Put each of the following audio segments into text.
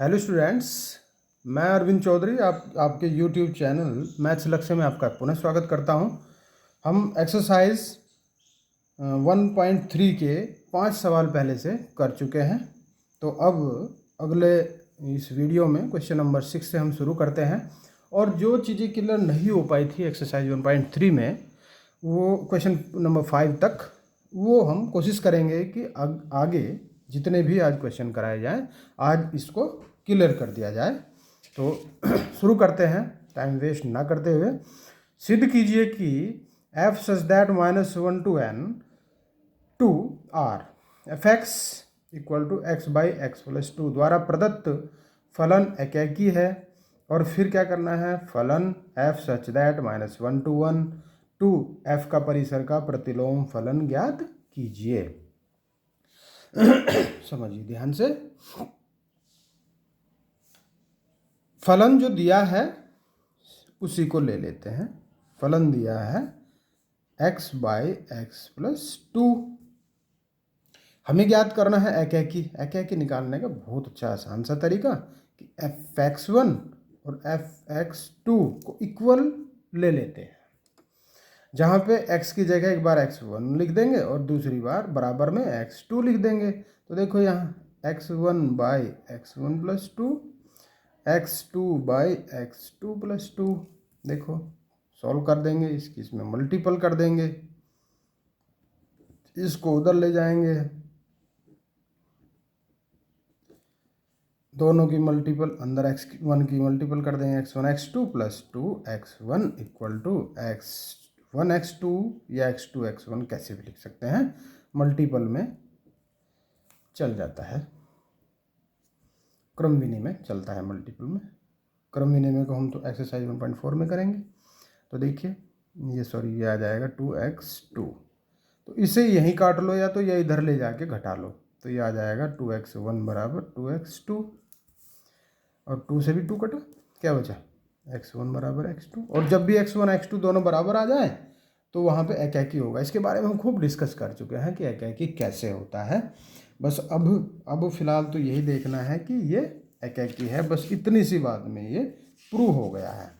Hello students, मैं अरविंद चौधरी आपके YouTube channel maths लक्ष्य में आपका पुनः स्वागत करता हूं। हम एक्सरसाइज 1.3 के 5 सवाल पहले से कर चुके हैं। तो अब अगले इस वीडियो में क्वेश्चन नंबर 6 से हम शुरू करते हैं। और जो चीज़ें क्लियर नहीं हो पाई थी एक्सरसाइज 1.3 में, वो क्वेश्चन नंबर 5 तक वो हम कोशिश करेंगे कि आगे जितने भी आज क्वेश्चन कराए जाएं, आज इसको क्लियर कर दिया जाए। तो शुरू करते हैं टाइम वेस्ट ना करते हुए। सिद्ध कीजिए कि f such that -1 to n to r f x equal to x by x plus 2 द्वारा प्रदत्त फलन एकेकी है। और फिर क्या करना है, फलन f such that -1 to 1 to f का परिसर का प्रतिलोम फलन ज्ञात कीजिए। समझिए ध्यान से, फलन जो दिया है उसी को ले लेते हैं। फलन दिया है x बाई एक्स प्लस 2। हमें ज्ञात करना है एकेकी निकालने का बहुत अच्छा आसान सा तरीका कि f(x1) और f(x2) को इक्वल ले लेते हैं। जहाँ पे x की जगह एक बार x1 लिख देंगे और दूसरी बार बराबर में x2 लिख देंगे। तो देखो यहाँ x1 by x1 plus 2, x2 by x2 plus 2। देखो सॉल्व कर देंगे, इसमें मल्टीपल कर देंगे, इसको उधर ले जाएंगे, दोनों की मल्टीपल अंदर x1 की मल्टीपल कर देंगे, x1 x2 plus 2 x1 equal to x1 x2 या x2 x1 कैसे भी लिख सकते हैं, मल्टीपल में चल जाता है, क्रम विनिमय चलता है मल्टीपल में। क्रम विनिमय को हम तो एक्सरसाइज 1.4 में करेंगे। तो देखिए ये आ जाएगा 2x2। तो इसे यहीं काट लो या तो ये इधर ले जाके घटा लो। तो ये आ जाएगा 2x1 बराबर 2x2 और 2 से भी 2 कटा, क्या बचा x1 बराबर x2। और जब भी x1 x2 दोनों बराबर आ जाए तो वहाँ पे एकेकी होगा। इसके बारे में हम खूब डिस्कस कर चुके हैं कि एकेकी कैसे होता है। बस अब फिलहाल तो यही देखना है कि ये एकेकी है, बस इतनी सी बात में ये प्रूव हो गया है।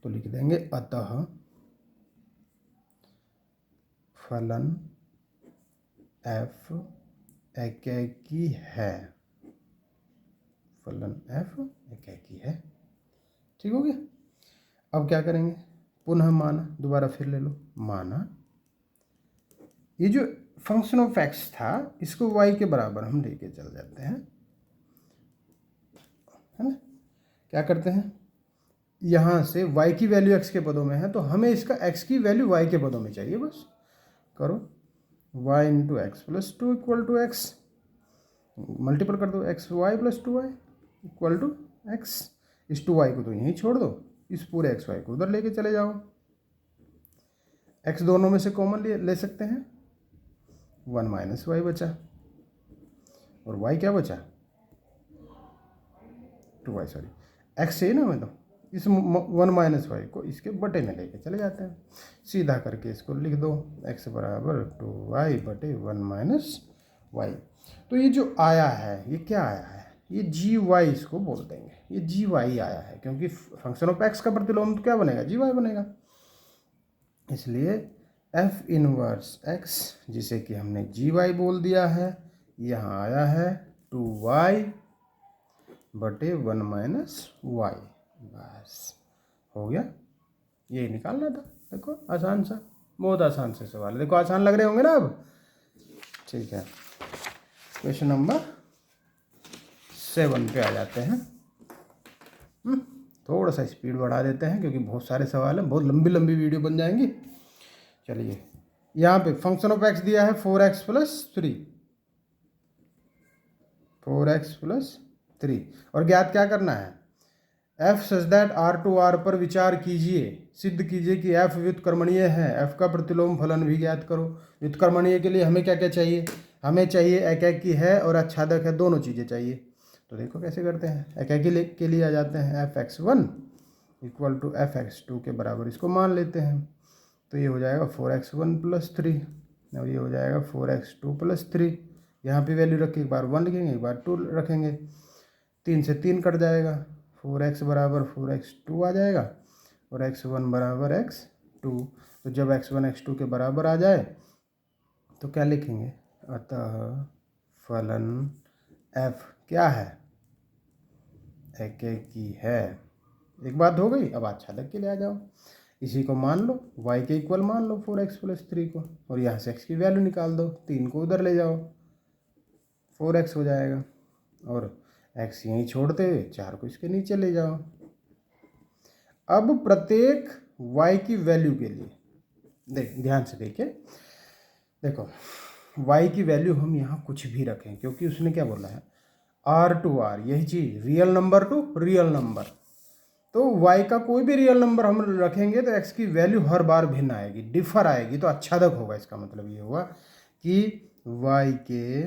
तो लिख देंगे अतः फलन f एकेकी है। फलन f एकेकी है, ठीक हो गया। अब क्या करेंगे, पुनः माना, दोबारा फिर ले लो, माना ये जो फंक्शन ऑफ x था इसको y के बराबर हम लेके चल जाते हैं, है ना। क्या करते हैं, यहाँ से y की वैल्यू x के पदों में है तो हमें इसका x की वैल्यू y के पदों में चाहिए। बस करो y into x plus 2 equal to x, multiple कर दो, x y plus 2y equal to x. इस 2y को तो यहीं छोड़ दो, इस पूरे एक्स वाई को उधर लेके चले जाओ। x दोनों में से कॉमन ले सकते हैं, 1 माइनस वाई बचा और y क्या बचा 2y, सॉरी x है ना, मैं तो इस 1 माइनस वाई को इसके बटे में लेके चले जाते हैं। सीधा करके इसको लिख दो, x बराबर 2y बटे 1 माइनस वाई। तो ये जो आया है ये क्या आया है, ये जी वाई इसको बोल देंगे, ये जी वाई आया है क्योंकि फंक्शन ऑफ एक्स का प्रतिलोम तो क्या बनेगा, जी वाई बनेगा। इसलिए एफ इनवर्स एक्स, जिसे कि हमने जी वाई बोल दिया है, यहाँ आया है 2y बटे 1 माइनस वाई। बस हो गया, ये निकालना था। देखो आसान सा, बहुत आसान से सवाल है। देखो आसान लग रहे होंगे ना अब, ठीक है। क्वेश्चन नंबर 7 पे आ जाते हैं। थोड़ा सा स्पीड बढ़ा देते हैं क्योंकि बहुत सारे सवाल हैं, बहुत लंबी लंबी वीडियो बन जाएंगी। चलिए, यहाँ पे फंक्शन ऑफ एक्स दिया है 4x प्लस 3, 4x प्लस 3, और ज्ञात क्या करना है, f such that r to r पर विचार कीजिए, सिद्ध कीजिए कि f व्युत्क्रमणीय है, f का प्रतिलोम फलन भी ज्ञात करो। व्युत्क्रमणीय के लिए हमें क्या क्या चाहिए, हमें चाहिए एकेकी है और आच्छादक है, दोनों चीज़ें चाहिए। तो देखो कैसे करते हैं, एकेकी के लिए आ जाते हैं f(x1) इक्वल टू f(x2) के बराबर इसको मान लेते हैं। तो ये हो जाएगा 4x1 प्लस 3 और ये हो जाएगा 4x2 प्लस 3, यहाँ पे वैल्यू रख के एक बार 1 लिखेंगे, एक बार 2 रखेंगे, 3 से 3 कट जाएगा, 4x बराबर 4x2 आ जाएगा और x1 बराबर x2। तो जब x1 x2 के बराबर आ जाए तो क्या लिखेंगे, अतः फलन f क्या है, एकेकी है। एक बात हो गई। अब आच्छादक के लिए आ जाओ। इसी को मान लो y के इक्वल मान लो 4x + 3 को, और यहाँ से x की वैल्यू निकाल दो, 3 को उधर ले जाओ, 4x हो जाएगा, और x यहीं छोड़ते हुए 4 को इसके नीचे ले जाओ। अब प्रत्येक y की वैल्यू के लिए ध्यान से देखिए, देखो y की वैल्यू हम यहाँ कुछ भी रखें, क्योंकि उसने क्या बोला है, r टू r, यही चीज़, real number to real number. तो y का कोई भी रियल नंबर हम रखेंगे तो x की वैल्यू हर बार भिन्न आएगी, डिफर आएगी, तो आच्छादक होगा। इसका मतलब ये हुआ कि y के,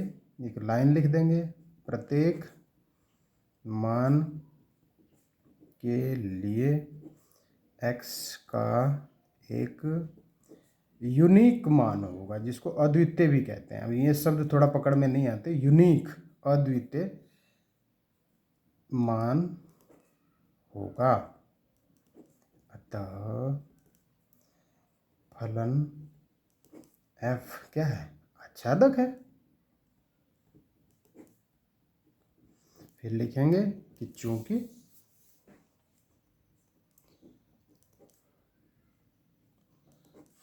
एक लाइन लिख देंगे, प्रत्येक मान के लिए x का एक यूनिक मान होगा, जिसको अद्वितीय भी कहते हैं। अब ये शब्द थोड़ा पकड़ में नहीं आते, यूनिक, अद्वितीय मान होगा, अतः फलन f क्या है, आच्छादक है। फिर लिखेंगे कि चूंकि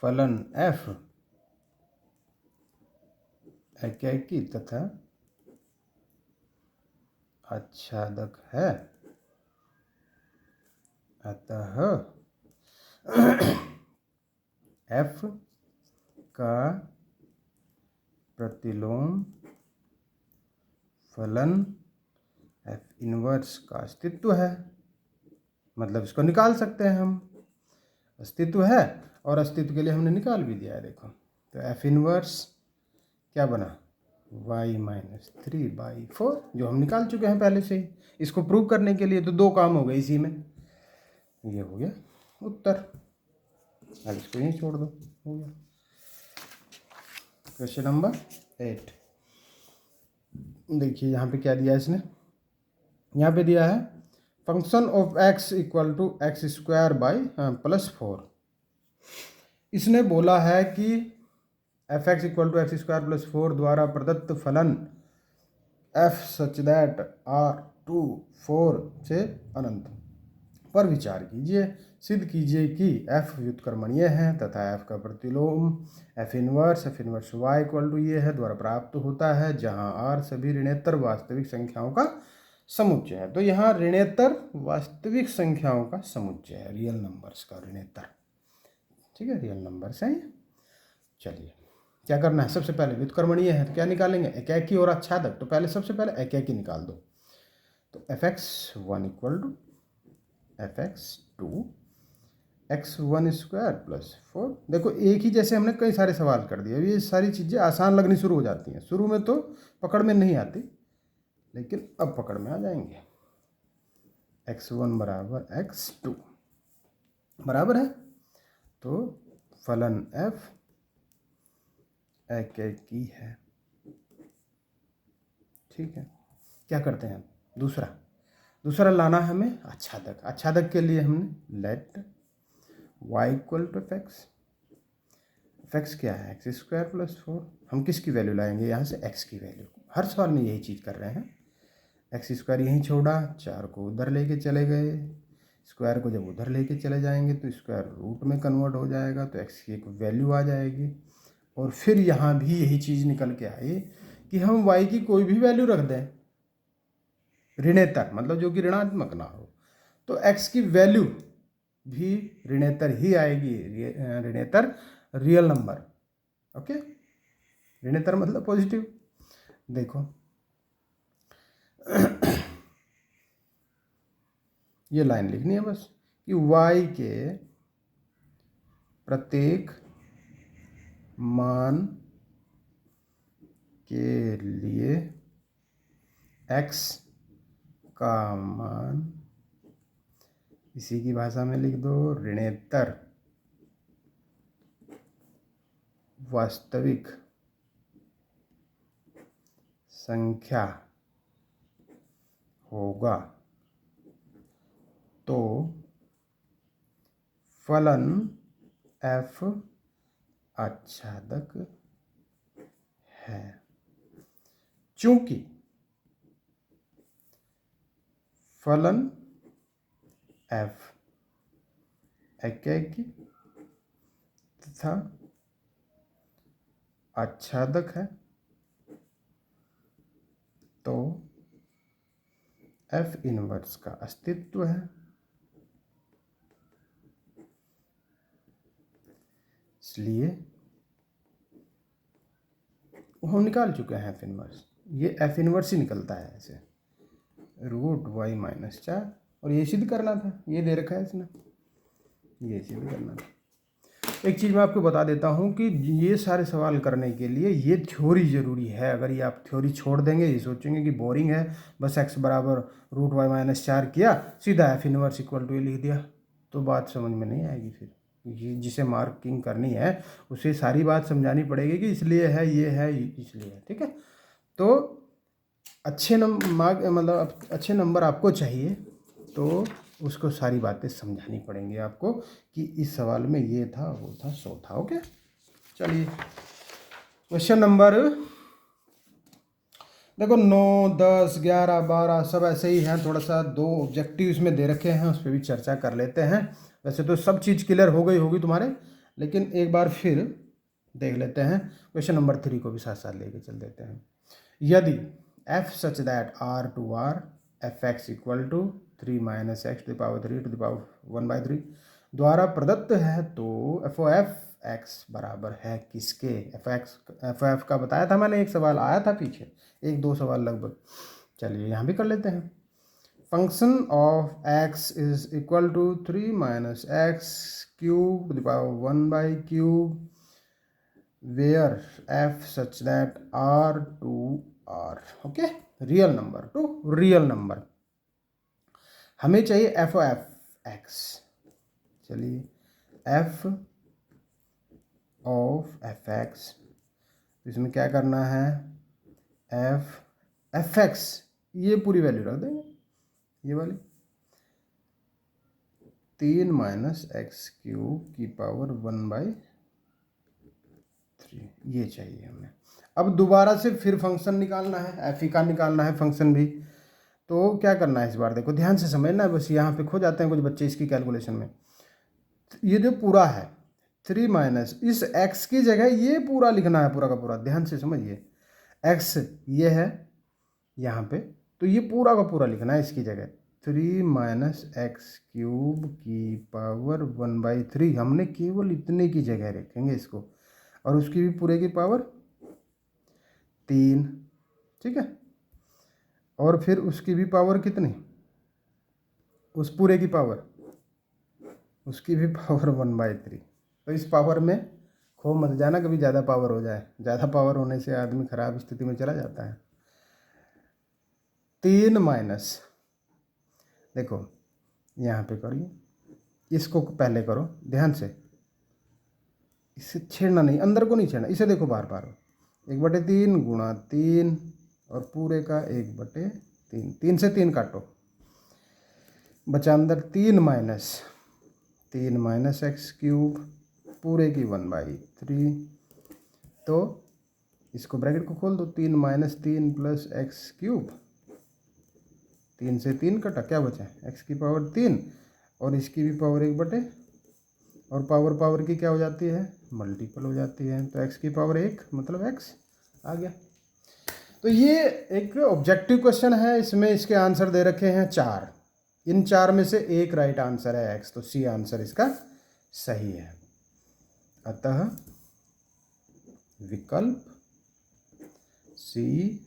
फलन f एकेकी तथा आच्छादक है, अतः f का प्रतिलोम फलन f इनवर्स का अस्तित्व है। मतलब इसको निकाल सकते हैं हम, अस्तित्व है, और अस्तित्व के लिए हमने निकाल भी दिया है, देखो। तो f इनवर्स क्या बना, y-3/4, जो हम निकाल चुके हैं पहले से ही। इसको प्रूव करने के लिए तो 2 काम हो गए इसी में। ये हो गया उत्तर। अब इसको यहीं छोड़ दो, हो गया। क्वेश्चन नंबर 8 देखिए, यहाँ पे क्या दिया इसने, यहाँ पे दिया है फंक्शन ऑफ x = x² +4। इसने बोला है कि fx = x² + 4 द्वारा प्रदत्त फलन f सच दैट r2 4 से अनंत पर विचार कीजिए, सिद्ध कीजिए कि f व्युत्क्रमणीय है तथा f का प्रतिलोम f इनवर्स y = ये है द्वारा प्राप्त होता है, जहां r सभी ऋणेतर वास्तविक संख्याओं का समुच्चय है। तो यहाँ ऋणेतर वास्तविक संख्याओं का समुच्चय है, रियल नंबर्स का ऋणेतर, ठीक है, रियल नंबर्स हैं। चलिए क्या करना है, सबसे पहले व्युत्क्रमणीय है तो क्या निकालेंगे, एकेकी और आच्छादक। तो पहले सबसे पहले एकेकी निकाल दो। तो fx1 = fx2 x1² + 4। देखो एक ही जैसे हमने कई सारे सवाल कर दिए। ये सारी चीज़ें आसान लगनी शुरू हो जाती हैं, शुरू में तो पकड़ में नहीं आती, लेकिन अब पकड़ में आ जाएंगे। x1 बराबर x2 बराबर है, तो फलन f एकेकी है, ठीक है। क्या करते हैं, दूसरा लाना है हमें आच्छादक। आच्छादक के लिए हमने लेट y = fx, fx क्या है, x² + 4। हम किसकी वैल्यू लाएंगे, यहाँ से x की वैल्यू। हर सवाल में यही चीज़ कर रहे हैं। x² यहीं छोड़ा, 4 को उधर लेके चले गए, स्क्वायर को जब उधर लेके चले जाएंगे तो स्क्वायर रूट में कन्वर्ट हो जाएगा, तो x की एक वैल्यू आ जाएगी। और फिर यहाँ भी यही चीज़ निकल के आई कि हम y की कोई भी वैल्यू रख दें, ऋणेतर मतलब जो कि ऋणात्मक ना हो, तो x की वैल्यू भी ऋणेतर ही आएगी, ऋणेतर रियल नंबर, ओके। ऋणेतर मतलब पॉजिटिव। देखो ये लाइन लिखनी है बस कि y के प्रत्येक मान के लिए x का मान, इसी की भाषा में लिख दो, ऋणेतर वास्तविक संख्या होगा तो फलन f आच्छादक है। चूंकि फलन f एकैकी तथा आच्छादक है तो f इनवर्स का अस्तित्व है। इसलिए हम निकाल चुके हैं f इनवर्स, ये f इनवर्स ही निकलता है ऐसे √y-4, और ये सिद्ध करना था, ये दे रखा है इसने, ये सिद्ध करना था। एक चीज़ मैं आपको बता देता हूँ कि ये सारे सवाल करने के लिए ये थ्योरी ज़रूरी है। अगर ये आप थ्योरी छोड़ देंगे, ये सोचेंगे कि बोरिंग है, बस x बराबर √y-4 किया, सीधा f इनवर्स इक्वल टू ये लिख दिया, तो बात समझ में नहीं आएगी। फिर ये जिसे मार्किंग करनी है उसे सारी बात समझानी पड़ेगी कि इसलिए है, ये है, इसलिए है। ठीक है, तो अच्छे नंबर आपको चाहिए तो उसको सारी बातें समझानी पड़ेंगी आपको कि इस सवाल में ये था, वो था, सो था। ओके, चलिए क्वेश्चन नंबर देखो 9, 10, 11, 12 सब ऐसे ही हैं। थोड़ा सा 2 ऑब्जेक्टिव इसमें दे रखे हैं, उस पर भी चर्चा कर लेते हैं। वैसे तो सब चीज़ क्लियर हो गई होगी तुम्हारे, लेकिन एक बार फिर देख लेते हैं। क्वेश्चन नंबर 3 को भी साथ साथ लेके चल देते हैं। यदि f such that r to r fx equal to 3 minus x to the power 3 to the power 1/3 द्वारा प्रदत्त है तो f(x) बराबर है किसके? f(f) का बताया था मैंने, एक सवाल आया था पीछे, 1-2 सवाल लगभग। चलिए यहाँ भी कर लेते हैं। Function of x is equal to 3 minus x cube to the power 1/3 where f such that r to r, okay, real number to real number. हमें चाहिए f of x। चलिए f of fx, इसमें क्या करना है, fx ये पूरी value रख देंगे, ये वाली 3 minus x cube की पावर 1/3, ये चाहिए हमें। अब दोबारा से फिर फंक्शन निकालना है, एफ ई का निकालना है फंक्शन भी। तो क्या करना है इस बार, देखो ध्यान से समझना है, बस यहाँ पे खो जाते हैं कुछ बच्चे इसकी कैलकुलेशन में। ये जो पूरा है 3 माइनस इस x की जगह ये पूरा लिखना है, पूरा का पूरा, ध्यान से समझिए। x ये है यहाँ पे, तो ये पूरा का पूरा लिखना है इसकी जगह 3 minus x क्यूब की पावर 1/3। हमने केवल इतने की जगह रखेंगे इसको, और उसकी भी पूरे की पावर 3, ठीक है। और फिर उसकी भी पावर कितनी, उस पूरे की पावर, उसकी भी पावर 1/3। तो इस पावर में खो मत जाना, कभी ज़्यादा पावर हो जाए, ज़्यादा पावर होने से आदमी खराब स्थिति में चला जाता है। 3 माइनस, देखो यहाँ पे करिए, इसको पहले करो ध्यान से, इसे छेड़ना नहीं, अंदर को नहीं छेड़ना, इसे देखो बार बार, 1/3 गुणा 3 और पूरे का 1/3, 3 से 3 काटो, बचा अंदर 3 माइनस x क्यूब पूरे की 1/3। तो इसको ब्रैकेट को खोल दो, 3 माइनस 3 प्लस x क्यूब, 3 से 3 कटा, क्या बचा, x की पावर 3 और इसकी भी पावर 1/, और पावर की क्या हो जाती है, मल्टीपल हो जाती है, तो x की पावर 1 मतलब x आ गया। तो ये एक ऑब्जेक्टिव क्वेश्चन है, इसमें इसके आंसर दे रखे हैं 4, इन 4 में से एक राइट आंसर है x, तो सी आंसर इसका सही है। अतः विकल्प सी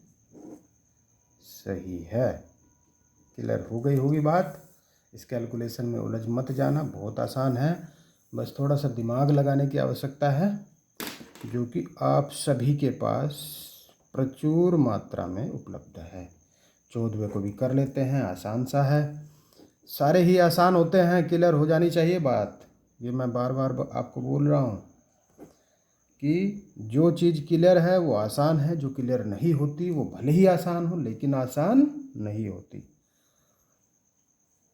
सही है। क्लियर हो गई होगी बात। इस कैलकुलेशन में उलझ मत जाना, बहुत आसान है, बस थोड़ा सा दिमाग लगाने की आवश्यकता है, जो कि आप सभी के पास प्रचुर मात्रा में उपलब्ध है। 14वें को भी कर लेते हैं, आसान सा है, सारे ही आसान होते हैं, क्लियर हो जानी चाहिए बात, ये मैं बार बार आपको बोल रहा हूँ। कि जो चीज़ क्लियर है वो आसान है, जो क्लियर नहीं होती वो भले ही आसान हो लेकिन आसान नहीं होती।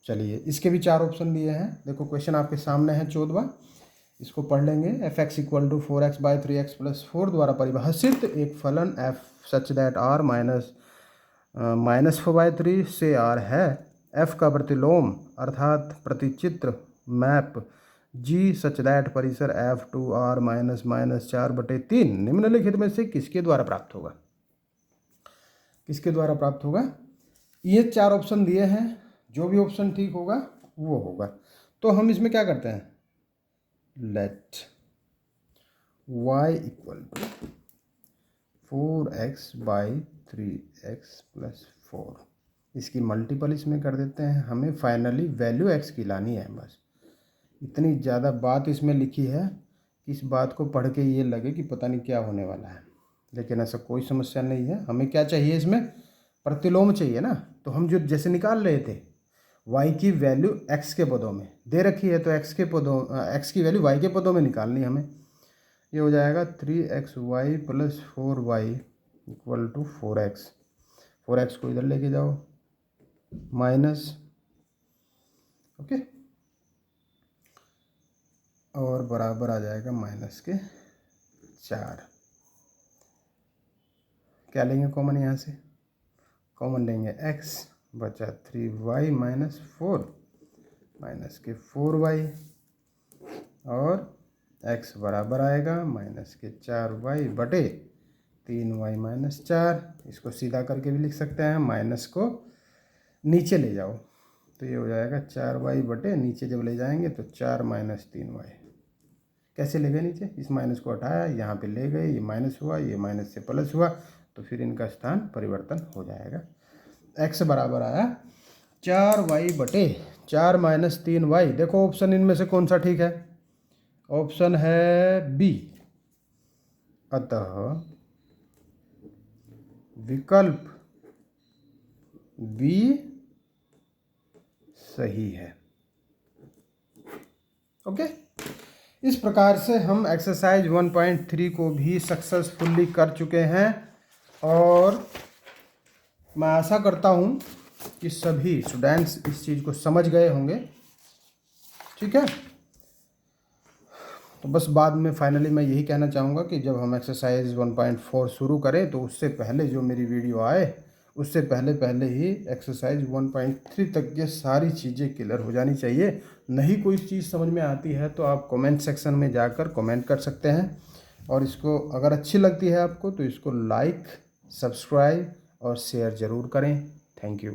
चलिए, इसके भी 4 ऑप्शन दिए हैं। देखो क्वेश्चन आपके सामने है 14वां, इसको पढ़ लेंगे। f(x = 4x/3x+4) द्वारा परिभाषित एक फलन f सच दैट r -4/3 से r है। f का प्रतिलोम अर्थात प्रतिचित्र मैप g सच दैट परिसर f(2r -4/3) निम्नलिखित में से किसके द्वारा प्राप्त होगा? किसके द्वारा प्राप्त होगा? ये 4 ऑप्शन दिए हैं, जो भी ऑप्शन ठीक होगा वो होगा। तो हम इसमें क्या करते हैं, लेट y = 4x/3x+4, इसकी मल्टीपल इसमें कर देते हैं। हमें फाइनली वैल्यू x की लानी है। बस इतनी ज़्यादा बात इसमें लिखी है कि इस बात को पढ़ के ये लगे कि पता नहीं क्या होने वाला है, लेकिन ऐसा कोई समस्या नहीं है। हमें क्या चाहिए, इसमें प्रतिलोम चाहिए ना। तो हम जो जैसे निकाल रहे थे y की वैल्यू x के पदों में दे रखी है, तो x की वैल्यू y के पदों में निकालनी है हमें। ये हो जाएगा 3xy + 4y = 4x। 4x को इधर लेके जाओ माइनस, ओके, और बराबर आ जाएगा -4। क्या लेंगे कॉमन? यहाँ से कॉमन लेंगे x, बचा 3y - 4 -4y, और x बराबर आएगा -4y/3y - 4। इसको सीधा करके भी लिख सकते हैं, माइनस को नीचे ले जाओ तो ये हो जाएगा 4y/, नीचे जब ले जाएंगे तो 4 - 3y। कैसे ले गए नीचे? इस माइनस को हटाया, यहाँ पे ले गए, ये माइनस हुआ, ये माइनस से प्लस हुआ, तो फिर इनका स्थान परिवर्तन हो जाएगा। x बराबर आया 4y/4 - 3y। देखो ऑप्शन इनमें से कौन सा ठीक है? ऑप्शन है बी। अतः विकल्प बी सही है। ओके, इस प्रकार से हम एक्सरसाइज 1.3 को भी सक्सेसफुली कर चुके हैं, और मैं आशा करता हूँ कि सभी स्टूडेंट्स इस चीज़ को समझ गए होंगे। ठीक है, तो बस बाद में फाइनली मैं यही कहना चाहूँगा कि जब हम एक्सरसाइज 1.4 शुरू करें तो उससे पहले जो मेरी वीडियो आए उससे पहले ही एक्सरसाइज 1.3 तक ये सारी चीज़ें क्लियर हो जानी चाहिए। नहीं कोई चीज़ समझ में आती है तो आप कमेंट सेक्शन में जाकर कमेंट कर सकते हैं, और इसको अगर अच्छी लगती है आपको तो इसको लाइक, सब्सक्राइब और शेयर ज़रूर करें। Thank you.